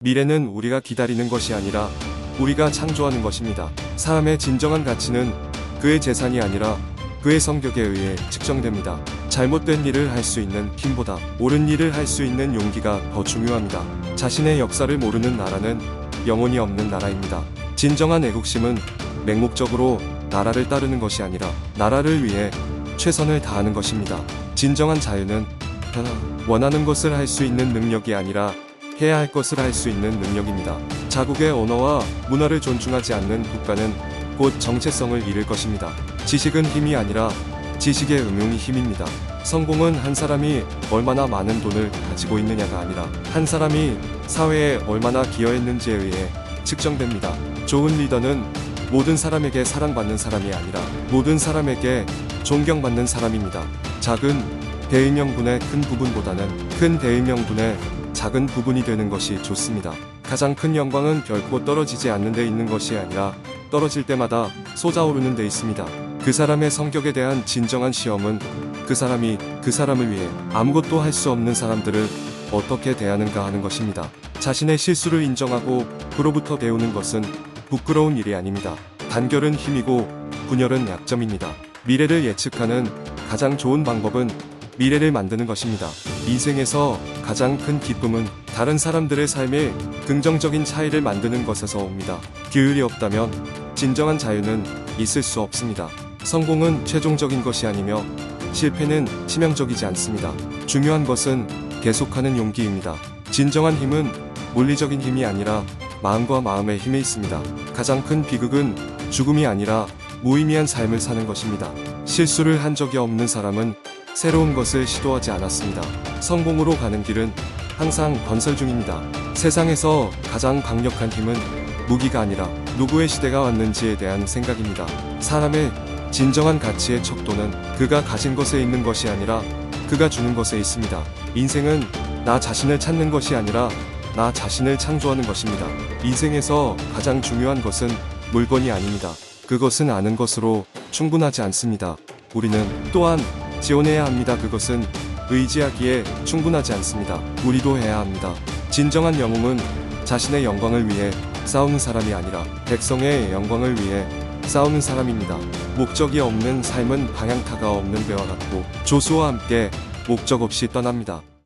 미래는 우리가 기다리는 것이 아니라 우리가 창조하는 것입니다. 사람의 진정한 가치는 그의 재산이 아니라 그의 성격에 의해 측정됩니다. 잘못된 일을 할 수 있는 힘보다 옳은 일을 할 수 있는 용기가 더 중요합니다. 자신의 역사를 모르는 나라는 영혼이 없는 나라입니다. 진정한 애국심은 맹목적으로 나라를 따르는 것이 아니라 나라를 위해 최선을 다하는 것입니다. 진정한 자유는 원하는 것을 할 수 있는 능력이 아니라 해야 할 것을 할 수 있는 능력입니다. 자국의 언어와 문화를 존중하지 않는 국가는 곧 정체성을 잃을 것입니다. 지식은 힘이 아니라 지식의 응용이 힘입니다. 성공은 한 사람이 얼마나 많은 돈을 가지고 있느냐가 아니라 한 사람이 사회에 얼마나 기여했는지에 의해 측정됩니다. 좋은 리더는 모든 사람에게 사랑받는 사람이 아니라 모든 사람에게 존경받는 사람입니다. 작은 대의명분의 큰 부분보다는 큰 대의명분의 작은 부분이 되는 것이 좋습니다. 가장 큰 영광은 결코 떨어지지 않는 데 있는 것이 아니라 떨어질 때마다 솟아오르는 데 있습니다. 그 사람의 성격에 대한 진정한 시험은 그 사람이 그 사람을 위해 아무것도 할 수 없는 사람들을 어떻게 대하는가 하는 것입니다. 자신의 실수를 인정하고 그로부터 배우는 것은 부끄러운 일이 아닙니다. 단결은 힘이고 분열은 약점입니다. 미래를 예측하는 가장 좋은 방법은 미래를 만드는 것입니다. 인생에서 가장 큰 기쁨은 다른 사람들의 삶에 긍정적인 차이를 만드는 것에서 옵니다. 규율이 없다면 진정한 자유는 있을 수 없습니다. 성공은 최종적인 것이 아니며 실패는 치명적이지 않습니다. 중요한 것은 계속하는 용기입니다. 진정한 힘은 물리적인 힘이 아니라 마음과 마음의 힘에 있습니다. 가장 큰 비극은 죽음이 아니라 무의미한 삶을 사는 것입니다. 실수를 한 적이 없는 사람은 새로운 것을 시도하지 않았습니다. 성공으로 가는 길은 항상 건설 중입니다. 세상에서 가장 강력한 힘은 무기가 아니라 누구의 시대가 왔는지에 대한 생각입니다. 사람의 진정한 가치의 척도는 그가 가진 것에 있는 것이 아니라 그가 주는 것에 있습니다. 인생은 나 자신을 찾는 것이 아니라 나 자신을 창조하는 것입니다. 인생에서 가장 중요한 것은 물건이 아닙니다. 그것은 아는 것으로 충분하지 않습니다. 우리는 또한 지원해야 합니다. 그것은 의지하기에 충분하지 않습니다. 우리도 해야 합니다. 진정한 영웅은 자신의 영광을 위해 싸우는 사람이 아니라 백성의 영광을 위해 싸우는 사람입니다. 목적이 없는 삶은 방향타가 없는 배와 같고 조수와 함께 목적 없이 떠납니다.